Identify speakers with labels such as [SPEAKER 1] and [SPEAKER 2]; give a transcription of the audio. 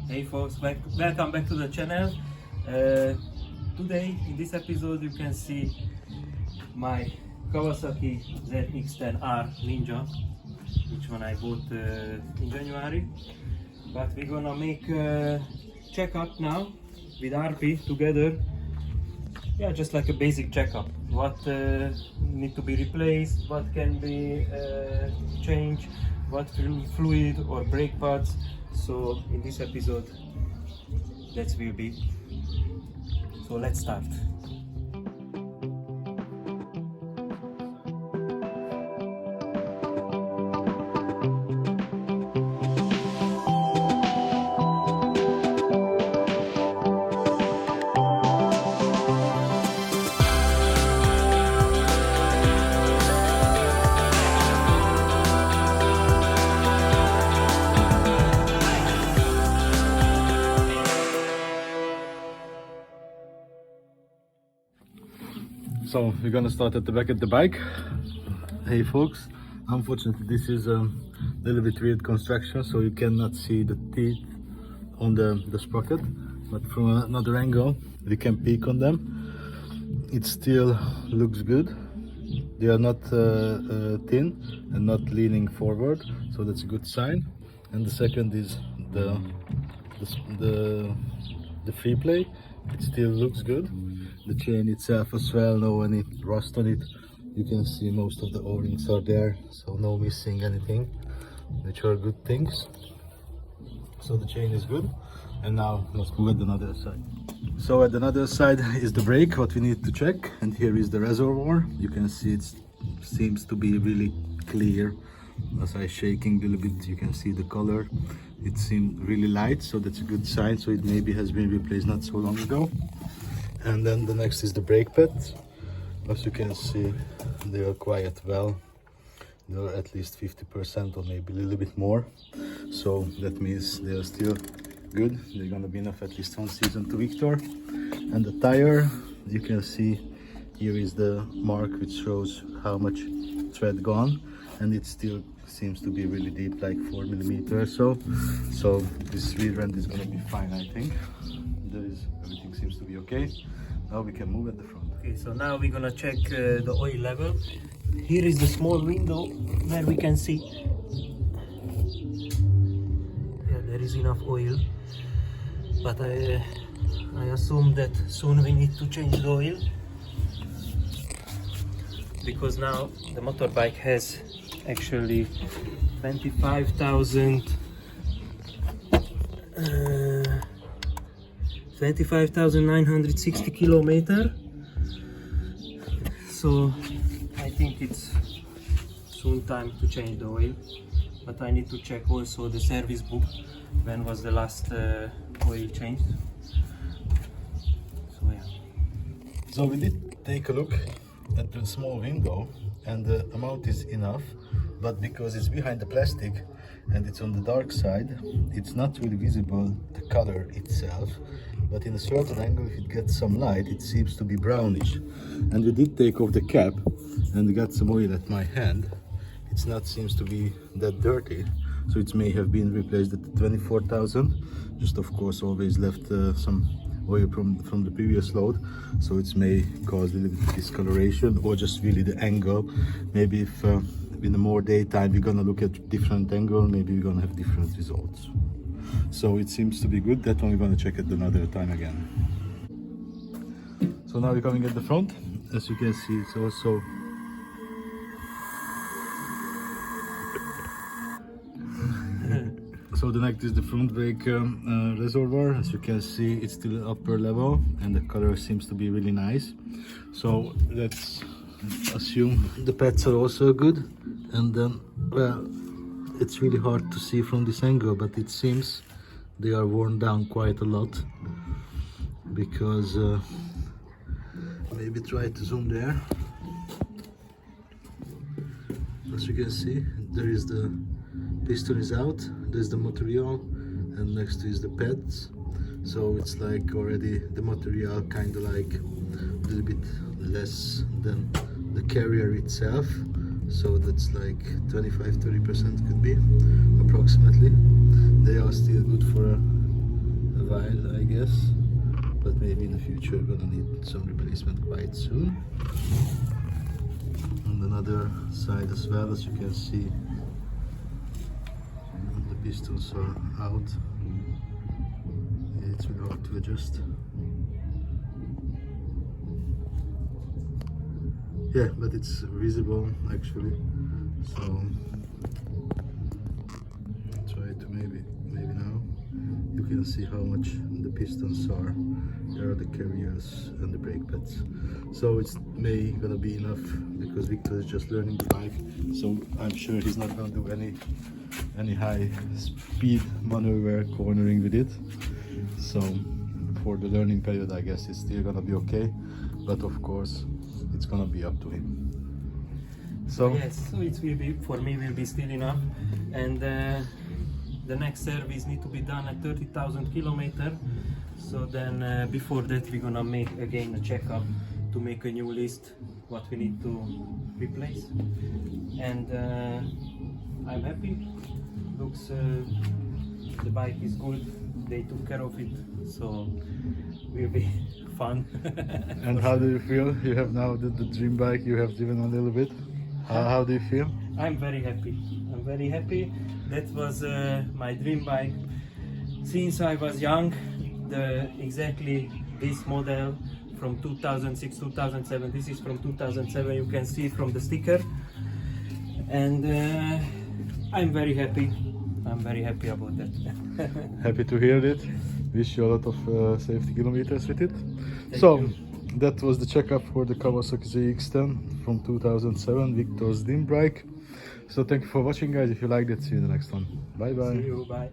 [SPEAKER 1] Hey folks, welcome back to the channel. Today in this episode you can see my Kawasaki ZX10R Ninja, which one I bought in January. But we're gonna make a checkup now with RP together. Yeah, just like a basic checkup. What need to be replaced, what can be changed, what fluid or brake pads. So in this episode that will be. So let's start.
[SPEAKER 2] So we're gonna start at the back of the bike. Hey folks, unfortunately this is a little bit weird construction, so you cannot see the teeth on the sprocket, but from another angle we can peek on them. It still looks good. They are not thin and not leaning forward, so that's a good sign. And the second is the free play. It still looks good. The chain itself as well, no any rust on it. You can see most of the O-rings are there, so no missing anything, which are good things. So the chain is good. And now let's move at another side. So at another side is the brake, what we need to check. And here is the reservoir. You can see it seems to be really clear. As I shaking a little bit, you can see the color. It seemed really light, so that's a good sign. So it maybe has been replaced not so long ago. And then the next is the brake pads. As you can see, they are quite well. They are at least 50% or maybe a little bit more. So that means they are still good. They're gonna be enough at least one season to Viktor. And the tire, you can see here is the mark which shows how much tread gone, and it still seems to be really deep, like 4 millimeters or so. So this rear end is gonna be fine, I think. Everything seems to be okay. Now we can move at the front.
[SPEAKER 1] Okay, so now we're gonna check the oil level. Here is the small window where we can see. Yeah, there is enough oil, but I assume that soon we need to change the oil, because now the motorbike has actually 25,960 kilometers. So I think it's soon time to change the oil, but I need to check also the service book, when was the last oil changed. So yeah.
[SPEAKER 2] So we did take a look at the small window, and the amount is enough, but because it's behind the plastic and it's on the dark side, it's not really visible the color itself, but in a certain angle, if it gets some light, it seems to be brownish. And we did take off the cap and got some oil at my hand. It's not seems to be that dirty, so it may have been replaced at 24,000. Just of course always left some oil from the previous load, so it may cause a little bit of discoloration, or just really the angle. Maybe if in the more daytime we're gonna look at different angle, maybe we're gonna have different results. So it seems to be good. That one we're gonna check at another time again. So now we're coming at the front. As you can see, it's also so the next is the front brake reservoir. As you can see, it's still upper level and the color seems to be really nice. So let's assume the pads are also good. And then, well, it's really hard to see from this angle, but it seems they are worn down quite a lot, because maybe try to zoom there. As you can see, there is the piston is out, there's the material, and next is the pads. So it's like already the material kind of like a little bit less than the carrier itself. So that's like 25-30% could be approximately. They are still good for a wide, I guess, but maybe in the future we're gonna need some replacement quite soon. On another side as well, as you can see, the pistons are out. It's really hard to adjust. Yeah, but it's visible actually, so try to maybe now you can see how much the pistons are. There are the carriers and the brake pads, so it's may gonna be enough because Viktor is just learning the bike, so I'm sure he's not gonna do any high speed maneuver cornering with it. So for the learning period, I guess it's still gonna be okay, but of course it's gonna be up to him. So
[SPEAKER 1] yes, so it will be, for me will be still enough, and the next service need to be done at 30,000 kilometers. So then before that we're gonna make again a checkup to make a new list what we need to replace, and I'm happy. Looks the bike is good. They took care of it, so will be fun.
[SPEAKER 2] and how do you feel? You have now the dream bike. You have driven a little bit. How do you feel?
[SPEAKER 1] I'm very happy. I'm very happy. That was my dream bike since I was young. Exactly this model from 2006, 2007. This is from 2007. You can see it from the sticker, and I'm very happy. I'm very happy about that.
[SPEAKER 2] Happy to hear it. Wish you a lot of safety kilometers with it. So that was the checkup for the Kawasaki ZX10 from 2007, Viktor's dream bike. So thank you for watching, guys. If you liked it, see you in the next one. Bye bye.
[SPEAKER 1] See you. Bye.